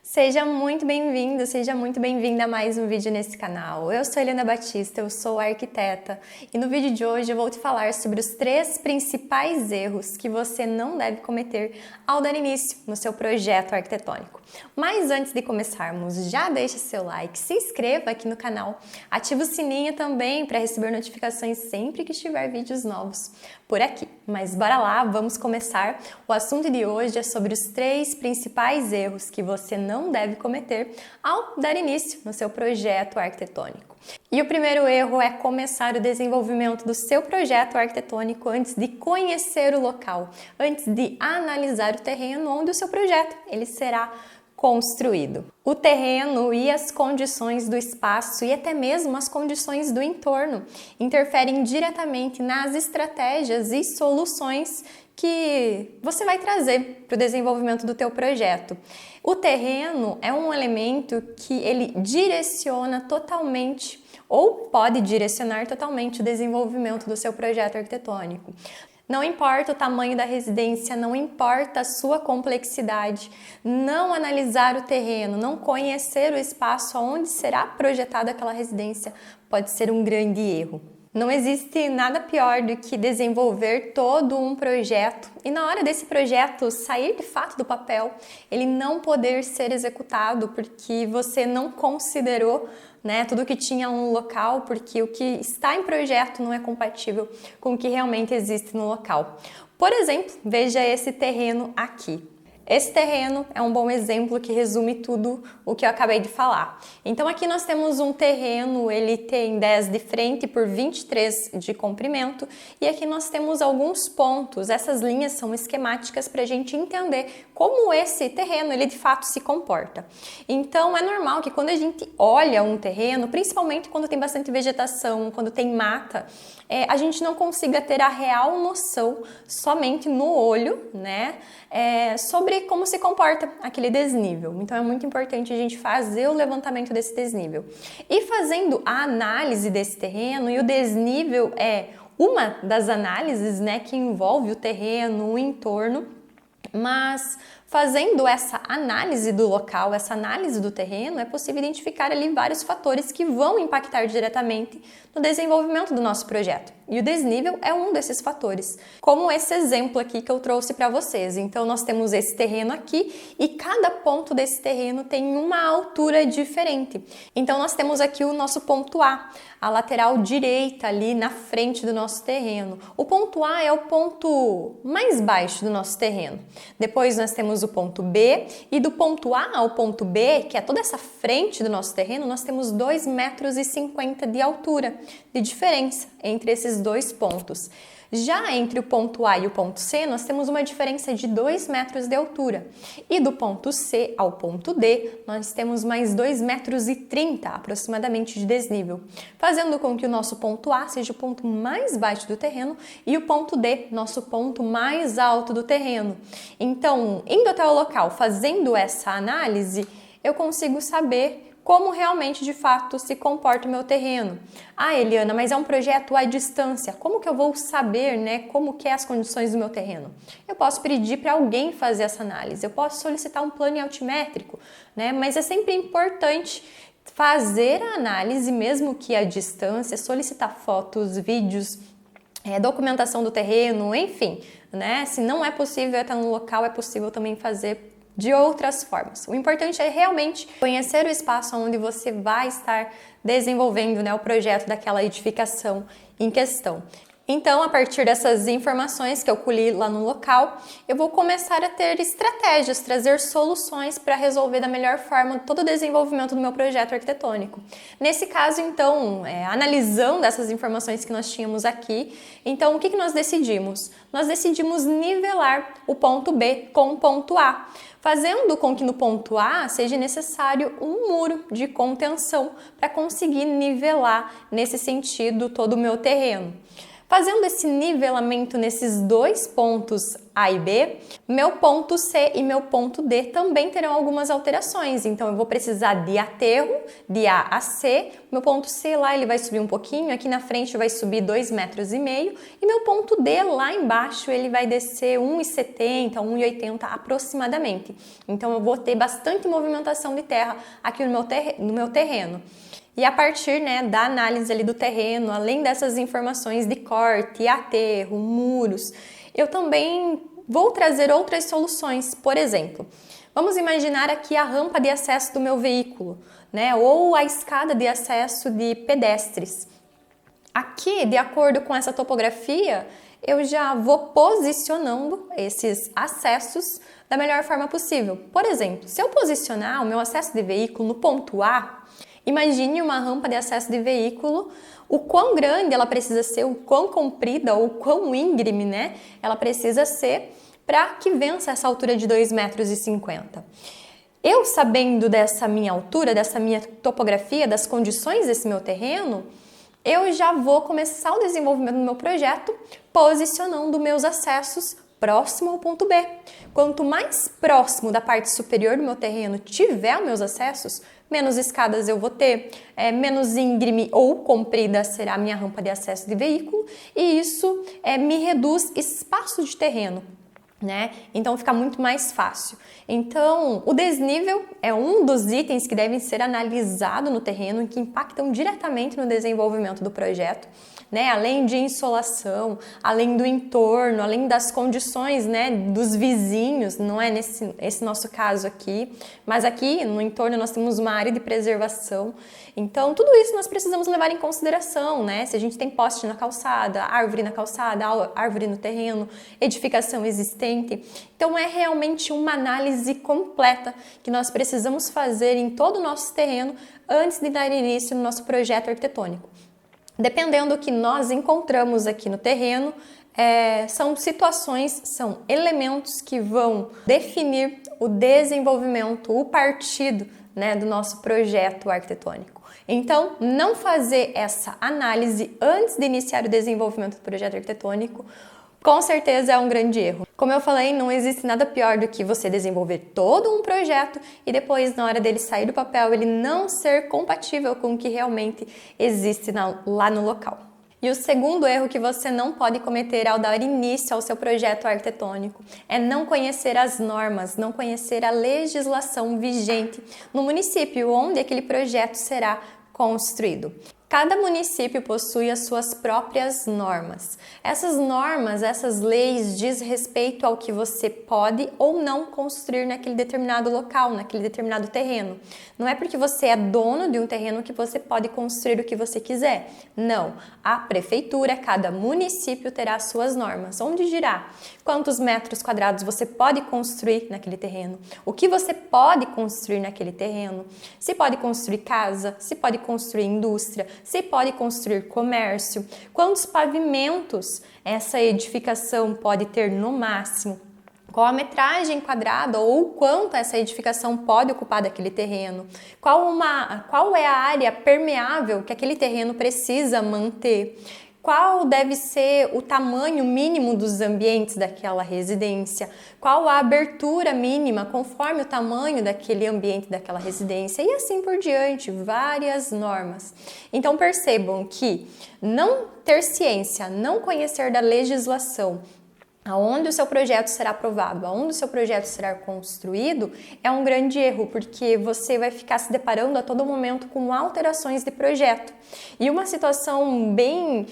Seja muito bem-vindo, seja muito bem-vinda a mais um vídeo nesse canal. Eu sou Helena Batista, eu sou arquiteta e no vídeo de hoje eu vou te falar sobre os 3 principais erros que você não deve cometer ao dar início no seu projeto arquitetônico. Mas antes de começarmos, já deixa seu like, se inscreva aqui no canal, ativa o sininho também para receber notificações sempre que tiver vídeos novos por aqui. Mas bora lá, vamos começar. O assunto de hoje é sobre os 3 principais erros que você não deve cometer ao dar início no seu projeto arquitetônico. E o primeiro erro é começar o desenvolvimento do seu projeto arquitetônico antes de conhecer o local, antes de analisar o terreno onde o seu projeto ele será construído. O terreno e as condições do espaço e até mesmo as condições do entorno interferem diretamente nas estratégias e soluções que você vai trazer para o desenvolvimento do teu projeto. O terreno é um elemento que ele direciona totalmente ou pode direcionar totalmente o desenvolvimento do seu projeto arquitetônico. Não importa o tamanho da residência, não importa a sua complexidade, não analisar o terreno, não conhecer o espaço onde será projetada aquela residência pode ser um grande erro. Não existe nada pior do que desenvolver todo um projeto e na hora desse projeto sair de fato do papel, ele não poder ser executado porque você não considerou tudo que tinha no local, porque o que está em projeto não é compatível com o que realmente existe no local. Por exemplo, veja esse terreno aqui. Esse terreno é um bom exemplo que resume tudo o que eu acabei de falar. Então aqui nós temos um terreno, ele tem 10 de frente por 23 de comprimento e aqui nós temos alguns pontos. Essas linhas são esquemáticas para a gente entender como esse terreno ele de fato se comporta. Então é normal que quando a gente olha um terreno, principalmente quando tem bastante vegetação, quando tem mata, a gente não consiga ter a real noção somente no olho, sobre como se comporta aquele desnível. Então é muito importante a gente fazer o levantamento desse desnível. E fazendo a análise desse terreno, e o desnível é uma das análises, que envolve o terreno, o entorno, mas fazendo essa análise do local, essa análise do terreno, é possível identificar ali vários fatores que vão impactar diretamente no desenvolvimento do nosso projeto. E o desnível é um desses fatores, como esse exemplo aqui que eu trouxe para vocês. Então nós temos esse terreno aqui e cada ponto desse terreno tem uma altura diferente. Então nós temos aqui o nosso ponto a lateral direita ali na frente do nosso terreno. O ponto A é o ponto mais baixo do nosso terreno. Depois nós temos o ponto B e do ponto A ao ponto B, que é toda essa frente do nosso terreno, nós temos 2,50 metros de altura, de diferença entre esses 2 pontos. Já entre o ponto A e o ponto C, nós temos uma diferença de 2 metros de altura. E do ponto C ao ponto D, nós temos mais 2,30 metros aproximadamente de desnível, fazendo com que o nosso ponto A seja o ponto mais baixo do terreno e o ponto D, nosso ponto mais alto do terreno. Então, indo até o local, fazendo essa análise, eu consigo saber como realmente, de fato, se comporta o meu terreno. Ah, Eliana, mas é um projeto à distância. Como que eu vou saber, como que é as condições do meu terreno? Eu posso pedir para alguém fazer essa análise. Eu posso solicitar um plano altimétrico, Mas é sempre importante fazer a análise, mesmo que à distância, solicitar fotos, vídeos, documentação do terreno, enfim, Se não é possível estar no local, é possível também fazer de outras formas. O importante é realmente conhecer o espaço onde você vai estar desenvolvendo o projeto daquela edificação em questão. Então, a partir dessas informações que eu colhi lá no local, eu vou começar a ter estratégias, trazer soluções para resolver da melhor forma todo o desenvolvimento do meu projeto arquitetônico. Nesse caso, então, analisando essas informações que nós tínhamos aqui, então o que nós decidimos? Nós decidimos nivelar o ponto B com o ponto A, fazendo com que no ponto A seja necessário um muro de contenção para conseguir nivelar nesse sentido todo o meu terreno. Fazendo esse nivelamento nesses dois pontos A e B, meu ponto C e meu ponto D também terão algumas alterações. Então, eu vou precisar de aterro, de A a C. Meu ponto C lá ele vai subir um pouquinho, aqui na frente vai subir 2,5 metros. E meu ponto D lá embaixo ele vai descer 1,70, 1,80 aproximadamente. Então, eu vou ter bastante movimentação de terra aqui no meu terreno. E a partir, da análise ali do terreno, além dessas informações de corte, aterro, muros, eu também vou trazer outras soluções. Por exemplo, vamos imaginar aqui a rampa de acesso do meu veículo, ou a escada de acesso de pedestres. Aqui, de acordo com essa topografia, eu já vou posicionando esses acessos da melhor forma possível. Por exemplo, se eu posicionar o meu acesso de veículo no ponto A, imagine uma rampa de acesso de veículo, o quão grande ela precisa ser, o quão comprida ou o quão íngreme, ela precisa ser para que vença essa altura de 2,50 metros. Eu sabendo dessa minha altura, dessa minha topografia, das condições desse meu terreno, eu já vou começar o desenvolvimento do meu projeto posicionando meus acessos próximo ao ponto B. Quanto mais próximo da parte superior do meu terreno tiver os meus acessos, menos escadas eu vou ter, menos íngreme ou comprida será a minha rampa de acesso de veículo e isso me reduz espaço de terreno. Então fica muito mais fácil. Então, o desnível é um dos itens que devem ser analisados no terreno e que impactam diretamente no desenvolvimento do projeto. Além de insolação, além do entorno, além das condições, dos vizinhos, não é esse nosso caso aqui, mas aqui no entorno nós temos uma área de preservação. Então, tudo isso nós precisamos levar em consideração, Se a gente tem poste na calçada, árvore na calçada, árvore no terreno, edificação existente. Então, é realmente uma análise completa que nós precisamos fazer em todo o nosso terreno antes de dar início no nosso projeto arquitetônico. Dependendo do que nós encontramos aqui no terreno, são situações, são elementos que vão definir o desenvolvimento, o partido do nosso projeto arquitetônico. Então, não fazer essa análise antes de iniciar o desenvolvimento do projeto arquitetônico, com certeza é um grande erro. Como eu falei, não existe nada pior do que você desenvolver todo um projeto e depois, na hora dele sair do papel, ele não ser compatível com o que realmente existe lá no local. E o segundo erro que você não pode cometer ao dar início ao seu projeto arquitetônico é não conhecer as normas, não conhecer a legislação vigente no município onde aquele projeto será construído. Cada município possui as suas próprias normas. Essas normas, essas leis diz respeito ao que você pode ou não construir naquele determinado local, naquele determinado terreno. Não é porque você é dono de um terreno que você pode construir o que você quiser. Não. A prefeitura, cada município terá as suas normas, onde dirá quantos metros quadrados você pode construir naquele terreno, o que você pode construir naquele terreno, se pode construir casa, se pode construir indústria, se pode construir comércio, quantos pavimentos essa edificação pode ter no máximo, qual a metragem quadrada ou quanto essa edificação pode ocupar daquele terreno, qual é a área permeável que aquele terreno precisa manter, qual deve ser o tamanho mínimo dos ambientes daquela residência, qual a abertura mínima conforme o tamanho daquele ambiente daquela residência e assim por diante, várias normas. Então percebam que não ter ciência, não conhecer da legislação, aonde o seu projeto será aprovado, aonde o seu projeto será construído, é um grande erro, porque você vai ficar se deparando a todo momento com alterações de projeto. E uma situação bem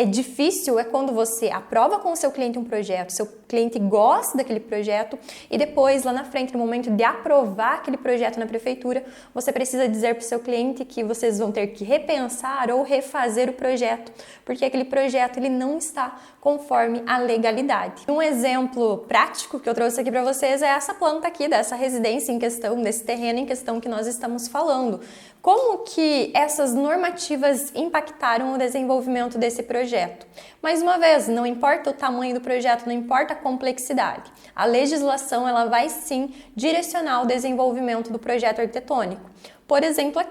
difícil é quando você aprova com o seu cliente um projeto, seu cliente gosta daquele projeto e depois, lá na frente, no momento de aprovar aquele projeto na prefeitura, você precisa dizer para o seu cliente que vocês vão ter que repensar ou refazer o projeto, porque aquele projeto ele não está conforme a legalidade. Um exemplo prático que eu trouxe aqui para vocês é essa planta aqui, dessa residência em questão, desse terreno em questão que nós estamos falando. Como que essas normativas impactaram o desenvolvimento desse projeto? Mais uma vez, não importa o tamanho do projeto, não importa a complexidade. A legislação ela vai sim direcionar o desenvolvimento do projeto arquitetônico. Por exemplo,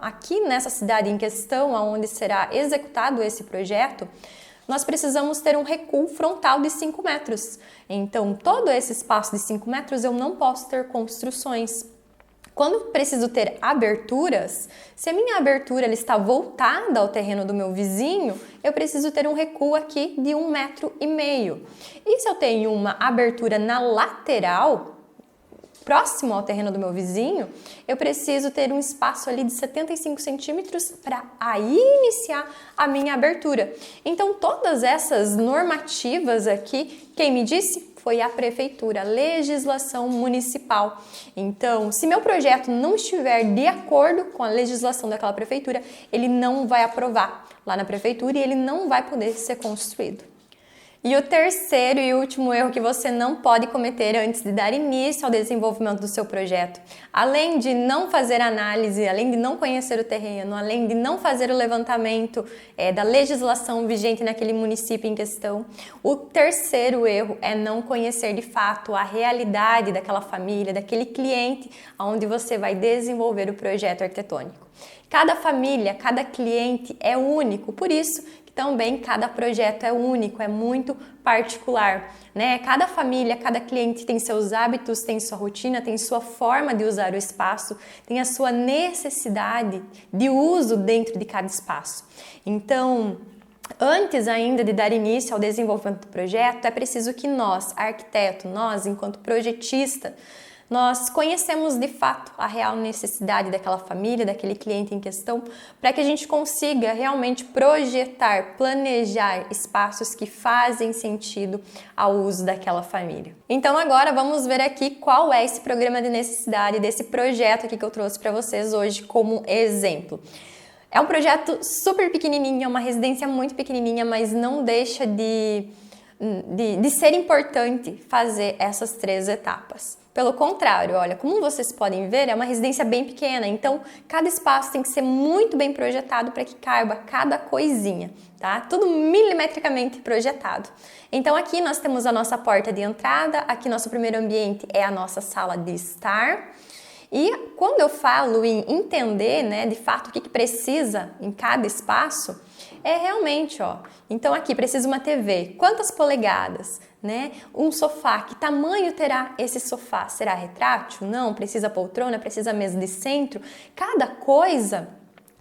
aqui nessa cidade em questão, onde será executado esse projeto, nós precisamos ter um recuo frontal de 5 metros. Então, todo esse espaço de 5 metros eu não posso ter construções. Quando preciso ter aberturas, se a minha abertura ela está voltada ao terreno do meu vizinho, eu preciso ter um recuo aqui de 1,5 metro. E se eu tenho uma abertura na lateral, próximo ao terreno do meu vizinho, eu preciso ter um espaço ali de 75 centímetros para aí iniciar a minha abertura. Então, todas essas normativas aqui, quem me disse? Foi a prefeitura, a legislação municipal. Então, se meu projeto não estiver de acordo com a legislação daquela prefeitura, ele não vai aprovar lá na prefeitura e ele não vai poder ser construído. E o terceiro e último erro que você não pode cometer antes de dar início ao desenvolvimento do seu projeto, além de não fazer análise, além de não conhecer o terreno, além de não fazer o levantamento da legislação vigente naquele município em questão, o terceiro erro é não conhecer de fato a realidade daquela família, daquele cliente onde você vai desenvolver o projeto arquitetônico. Cada família, cada cliente é único, por isso também cada projeto é único, é muito particular, né? Cada família, cada cliente tem seus hábitos, tem sua rotina, tem sua forma de usar o espaço, tem a sua necessidade de uso dentro de cada espaço. Então, antes ainda de dar início ao desenvolvimento do projeto, é preciso que nós, arquiteto, nós enquanto projetista, nós conhecemos de fato a real necessidade daquela família, daquele cliente em questão, para que a gente consiga realmente projetar, planejar espaços que fazem sentido ao uso daquela família. Então agora vamos ver aqui qual é esse programa de necessidade desse projeto aqui que eu trouxe para vocês hoje como exemplo. É um projeto super pequenininho, é uma residência muito pequenininha, mas não deixa de ser importante fazer essas 3 etapas. Pelo contrário, olha, como vocês podem ver, é uma residência bem pequena, então cada espaço tem que ser muito bem projetado para que caiba cada coisinha, tá? Tudo milimetricamente projetado. Então aqui nós temos a nossa porta de entrada, aqui nosso primeiro ambiente é a nossa sala de estar. E quando eu falo em entender, né, de fato o que precisa em cada espaço, é realmente, ó, então aqui precisa uma TV, quantas polegadas, né? Um sofá, que tamanho terá esse sofá? Será retrátil? Não, precisa poltrona, precisa mesa de centro. Cada coisa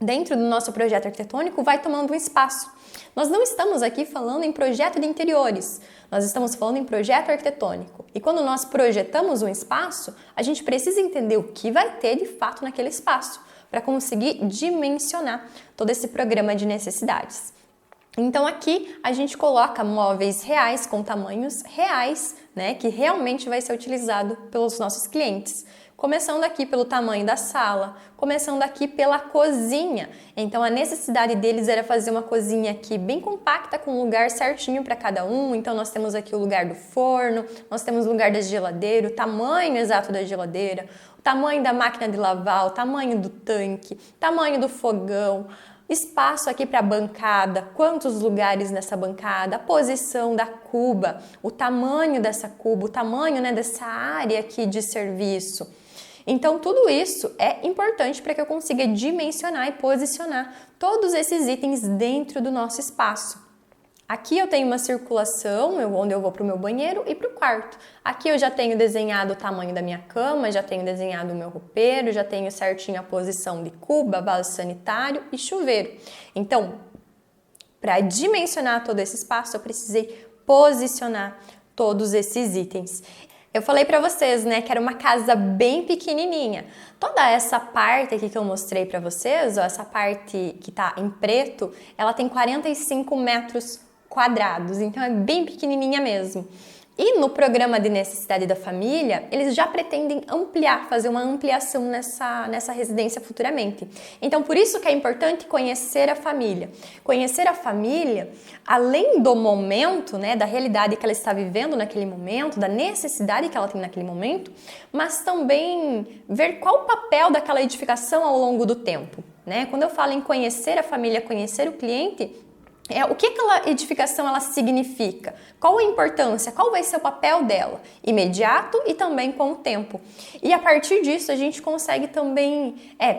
dentro do nosso projeto arquitetônico vai tomando um espaço. Nós não estamos aqui falando em projeto de interiores, nós estamos falando em projeto arquitetônico. E quando nós projetamos um espaço, a gente precisa entender o que vai ter de fato naquele espaço, para conseguir dimensionar todo esse programa de necessidades. Então aqui a gente coloca móveis reais com tamanhos reais, né, que realmente vai ser utilizado pelos nossos clientes. Começando aqui pelo tamanho da sala, começando aqui pela cozinha. Então a necessidade deles era fazer uma cozinha aqui bem compacta, com um lugar certinho para cada um. Então nós temos aqui o lugar do forno, nós temos o lugar da geladeira, o tamanho exato da geladeira, o tamanho da máquina de lavar, o tamanho do tanque, tamanho do fogão, espaço aqui para a bancada, quantos lugares nessa bancada, a posição da cuba, o tamanho dessa cuba, o tamanho, né, dessa área aqui de serviço. Então, tudo isso é importante para que eu consiga dimensionar e posicionar todos esses itens dentro do nosso espaço. Aqui eu tenho uma circulação, onde eu vou para o meu banheiro e para o quarto. Aqui eu já tenho desenhado o tamanho da minha cama, já tenho desenhado o meu roupeiro, já tenho certinho a posição de cuba, vaso sanitário e chuveiro. Então, para dimensionar todo esse espaço, eu precisei posicionar todos esses itens. Eu falei para vocês, né, que era uma casa bem pequenininha. Toda essa parte aqui que eu mostrei para vocês, ó, essa parte que tá em preto, ela tem 45 metros quadrados, então é bem pequenininha mesmo. E no programa de necessidade da família, eles já pretendem ampliar, fazer uma ampliação nessa residência futuramente. Então, por isso que é importante conhecer a família. Conhecer a família, além do momento, né, da realidade que ela está vivendo naquele momento, da necessidade que ela tem naquele momento, mas também ver qual o papel daquela edificação ao longo do tempo, né? Quando eu falo em conhecer a família, conhecer o cliente, o que aquela edificação ela significa? Qual a importância? Qual vai ser o papel dela? Imediato e também com o tempo. E a partir disso a gente consegue também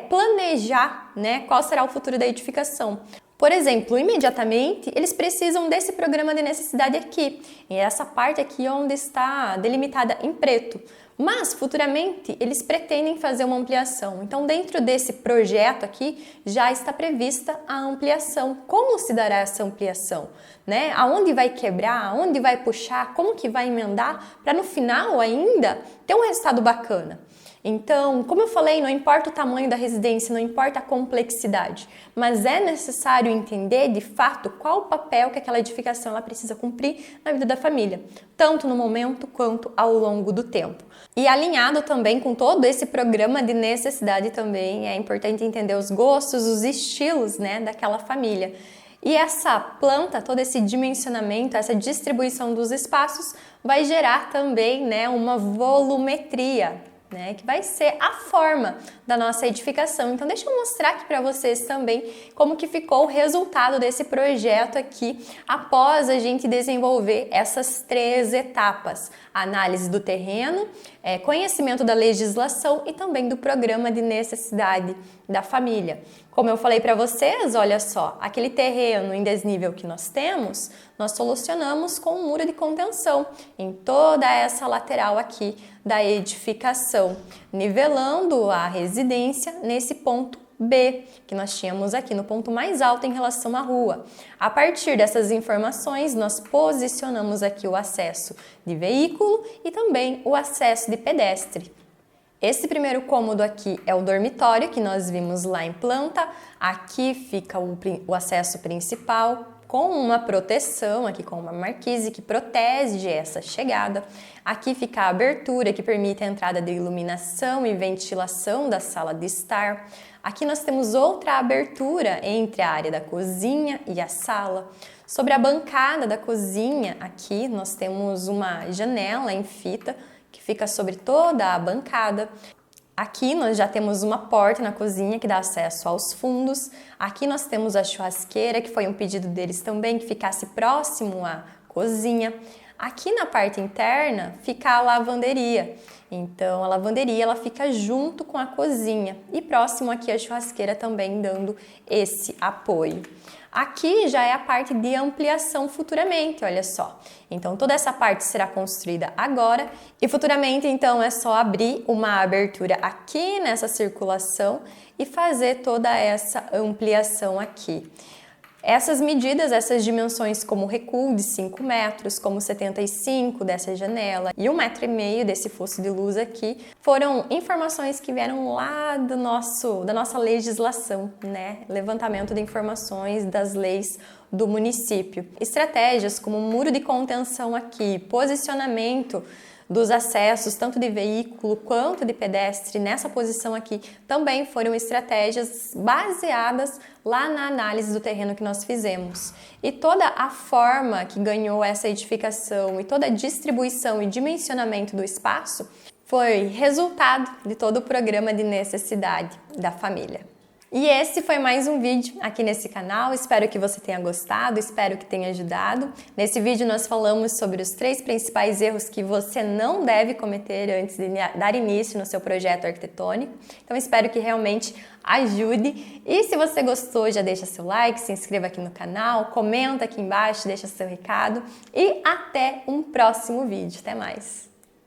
planejar, né, qual será o futuro da edificação. Por exemplo, imediatamente eles precisam desse programa de necessidade aqui, e essa parte aqui onde está delimitada em preto. Mas futuramente eles pretendem fazer uma ampliação. Então, dentro desse projeto aqui já está prevista a ampliação. Como se dará essa ampliação? Né? Aonde vai quebrar? Aonde vai puxar? Como que vai emendar? Para no final ainda ter um resultado bacana. Então, como eu falei, não importa o tamanho da residência, não importa a complexidade, mas é necessário entender de fato qual o papel que aquela edificação ela precisa cumprir na vida da família, tanto no momento quanto ao longo do tempo. E alinhado também com todo esse programa de necessidade também, é importante entender os gostos, os estilos, né, daquela família. E essa planta, todo esse dimensionamento, essa distribuição dos espaços vai gerar também, né, uma volumetria, né, que vai ser a forma da nossa edificação. Então deixa eu mostrar aqui para vocês também como que ficou o resultado desse projeto aqui após a gente desenvolver essas 3 etapas: análise do terreno, conhecimento da legislação e também do programa de necessidade da família. Como eu falei para vocês, olha só, aquele terreno em desnível que nós temos, nós solucionamos com um muro de contenção em toda essa lateral aqui da edificação, nivelando a residência nesse ponto B, que nós tínhamos aqui no ponto mais alto em relação à rua. A partir dessas informações, nós posicionamos aqui o acesso de veículo e também o acesso de pedestre. Esse primeiro cômodo aqui é o dormitório que nós vimos lá em planta. Aqui fica o acesso principal com uma proteção, aqui com uma marquise que protege essa chegada. Aqui fica a abertura que permite a entrada de iluminação e ventilação da sala de estar. Aqui nós temos outra abertura entre a área da cozinha e a sala. Sobre a bancada da cozinha, aqui nós temos uma janela em fita que fica sobre toda a bancada. Aqui nós já temos uma porta na cozinha que dá acesso aos fundos. Aqui nós temos a churrasqueira, que foi um pedido deles também, que ficasse próximo à cozinha. Aqui na parte interna fica a lavanderia. Então a lavanderia ela fica junto com a cozinha e próximo aqui a churrasqueira também dando esse apoio. Aqui já é a parte de ampliação futuramente, olha só. Então toda essa parte será construída agora e futuramente então é só abrir uma abertura aqui nessa circulação e fazer toda essa ampliação aqui. Essas medidas, essas dimensões como recuo de 5 metros, como 75 dessa janela e 1,5 metro desse fosso de luz aqui, foram informações que vieram lá da nossa legislação, né? Levantamento de informações das leis do município. Estratégias como muro de contenção aqui, posicionamento dos acessos, tanto de veículo quanto de pedestre, nessa posição aqui, também foram estratégias baseadas lá na análise do terreno que nós fizemos. E toda a forma que ganhou essa edificação e toda a distribuição e dimensionamento do espaço foi resultado de todo o programa de necessidade da família. E esse foi mais um vídeo aqui nesse canal, espero que você tenha gostado, espero que tenha ajudado. Nesse vídeo nós falamos sobre os 3 principais erros que você não deve cometer antes de dar início no seu projeto arquitetônico. Então espero que realmente ajude. E se você gostou, já deixa seu like, se inscreva aqui no canal, comenta aqui embaixo, deixa seu recado e até um próximo vídeo. Até mais!